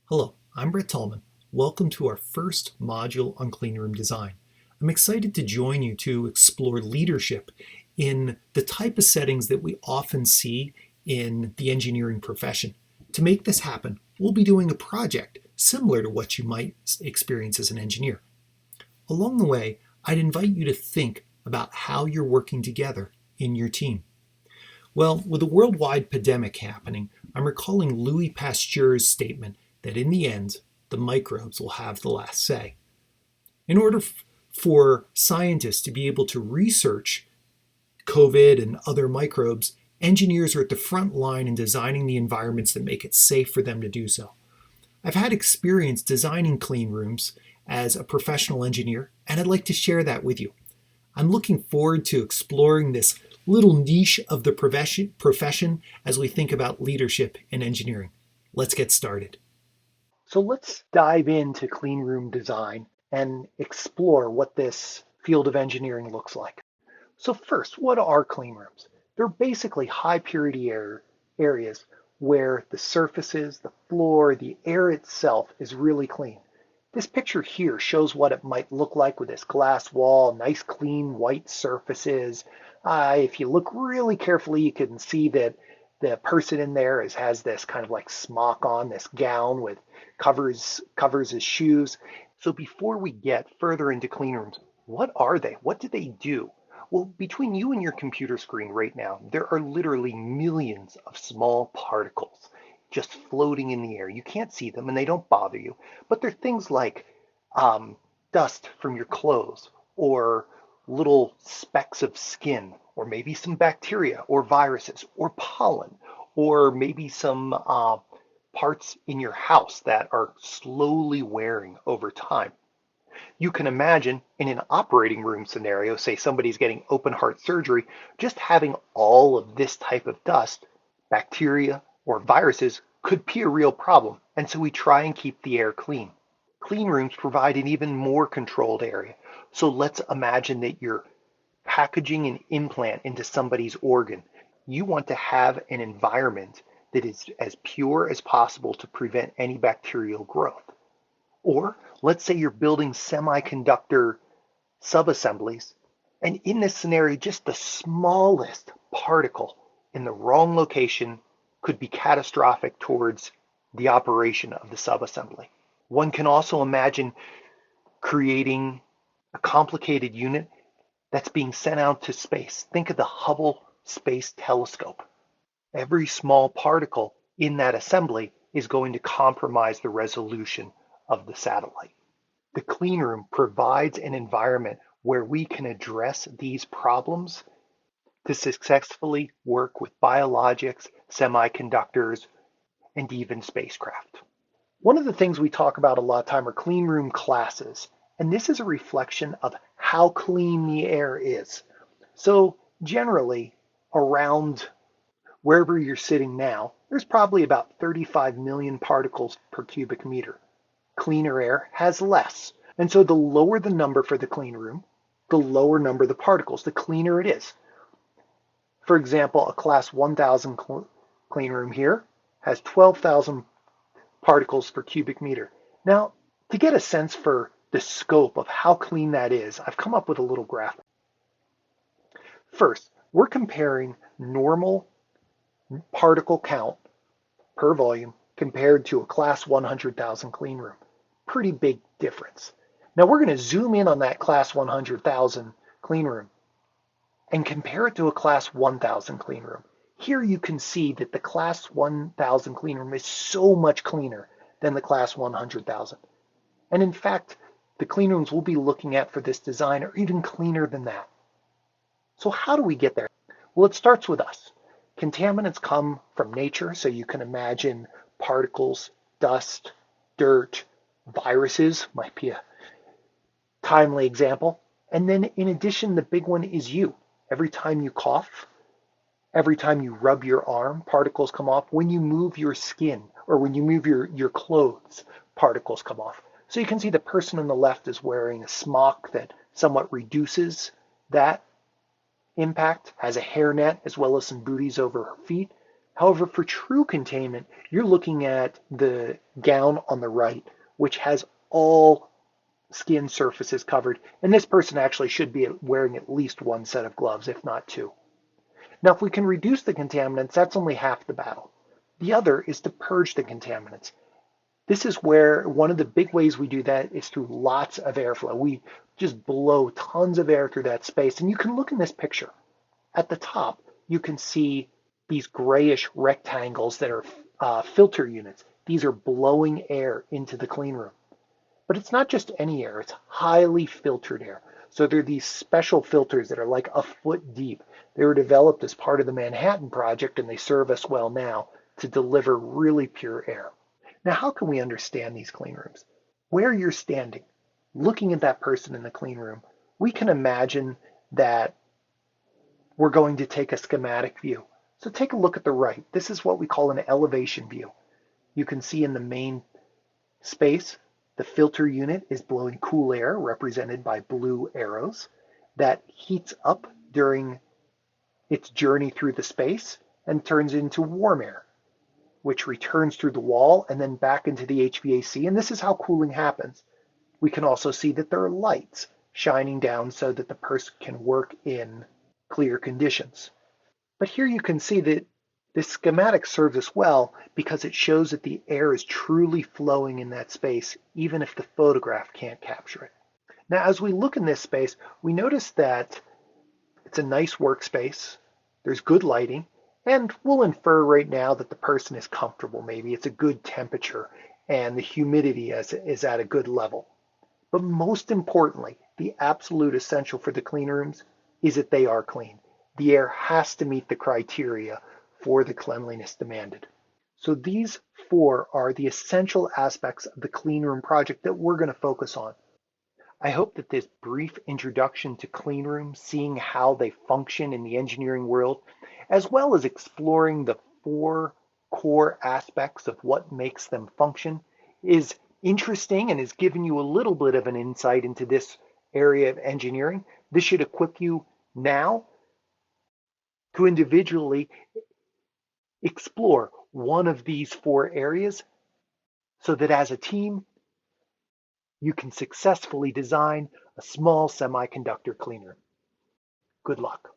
Hello, I'm Brett Tallman. Welcome to our first module on cleanroom design. I'm excited to join you to explore leadership in the type of settings that we often see in the engineering profession. To make this happen, we'll be doing a project similar to what you might experience as an engineer. Along the way, I'd invite you to think about how you're working together in your team. Well, with a worldwide pandemic happening, I'm recalling Louis Pasteur's statement that in the end, the microbes will have the last say. In order for scientists to be able to research COVID and other microbes, engineers are at the front line in designing the environments that make it safe for them to do so. I've had experience designing clean rooms as a professional engineer, and I'd like to share that with you. I'm looking forward to exploring this little niche of the profession as we think about leadership in engineering. Let's get started. So let's dive into clean room design and explore what this field of engineering looks like. So first, what are clean rooms? They're basically high purity areas where the surfaces, the floor, the air itself is really clean. This picture here shows what it might look like with this glass wall, nice clean white surfaces. If you look really carefully, you can see that the person in there has this kind of like smock on, this gown with covers his shoes. So before we get further into clean rooms, what are they? What do they do? Well, between you and your computer screen right now, there are literally millions of small particles just floating in the air. You can't see them and they don't bother you, but they're things like dust from your clothes or little specks of skin, or maybe some bacteria or viruses or pollen, or maybe some parts in your house that are slowly wearing over time. You can imagine in an operating room scenario, say somebody's getting open heart surgery, just having all of this type of dust, bacteria, or viruses could be a real problem. And so we try and keep the air clean. Clean rooms provide an even more controlled area. So let's imagine that you're packaging an implant into somebody's organ. You want to have an environment that is as pure as possible to prevent any bacterial growth. Or let's say you're building semiconductor subassemblies, and in this scenario, just the smallest particle in the wrong location could be catastrophic towards the operation of the subassembly. One can also imagine creating a complicated unit that's being sent out to space. Think of the Hubble Space Telescope. Every small particle in that assembly is going to compromise the resolution of the satellite. The clean room provides an environment where we can address these problems to successfully work with biologics, semiconductors, and even spacecraft. One of the things we talk about a lot of time are clean room classes, and this is a reflection of how clean the air is. So generally, around wherever you're sitting now, there's probably about 35 million particles per cubic meter. Cleaner air has less. And so the lower the number for the clean room, the lower number the particles, the cleaner it is. For example, a class 1000 clean room here has 12,000 particles per cubic meter. Now, to get a sense for the scope of how clean that is, I've come up with a little graph. First, we're comparing normal particle count per volume compared to a class 100,000 clean room. Pretty big difference. Now we're going to zoom in on that class 100,000 clean room and compare it to a class 1,000 clean room. Here you can see that the class 1,000 clean room is so much cleaner than the class 100,000. And in fact, the clean rooms we'll be looking at for this design are even cleaner than that. So how do we get there? Well, it starts with us. Contaminants come from nature, so you can imagine particles, dust, dirt, viruses might be a timely example. And then in addition, the big one is you. Every time you cough, every time you rub your arm, particles come off. When you move your skin or when you move your clothes, particles come off. So you can see the person on the left is wearing a smock that somewhat reduces that impact, has a hairnet as well as some booties over her feet. However, for true containment, you're looking at the gown on the right, which has all skin surfaces covered, and this person actually should be wearing at least one set of gloves, if not two. Now, if we can reduce the contaminants, that's only half the battle. The other is to purge the contaminants. This is where one of the big ways we do that is through lots of airflow. We just blow tons of air through that space. And you can look in this picture. At the top, you can see these grayish rectangles that are filter units. These are blowing air into the clean room. But it's not just any air, it's highly filtered air. So there are these special filters that are like a foot deep. They were developed as part of the Manhattan Project, and they serve us well now to deliver really pure air. Now, how can we understand these clean rooms? Where you're standing, looking at that person in the clean room, we can imagine that we're going to take a schematic view. So take a look at the right. This is what we call an elevation view. You can see in the main space, the filter unit is blowing cool air, represented by blue arrows, that heats up during its journey through the space and turns into warm air, which returns through the wall and then back into the HVAC. And this is how cooling happens. We can also see that there are lights shining down so that the person can work in clear conditions. But here you can see that this schematic serves us well because it shows that the air is truly flowing in that space, even if the photograph can't capture it. Now, as we look in this space, we notice that it's a nice workspace, there's good lighting, and we'll infer right now that the person is comfortable. Maybe it's a good temperature and the humidity is at a good level. But most importantly, the absolute essential for the clean rooms is that they are clean. The air has to meet the criteria for the cleanliness demanded. So these four are the essential aspects of the clean room project that we're going to focus on. I hope that this brief introduction to clean rooms, seeing how they function in the engineering world, as well as exploring the four core aspects of what makes them function, is interesting and has given you a little bit of an insight into this area of engineering. This should equip you now to individually explore one of these four areas so that as a team, you can successfully design a small semiconductor clean room. Good luck.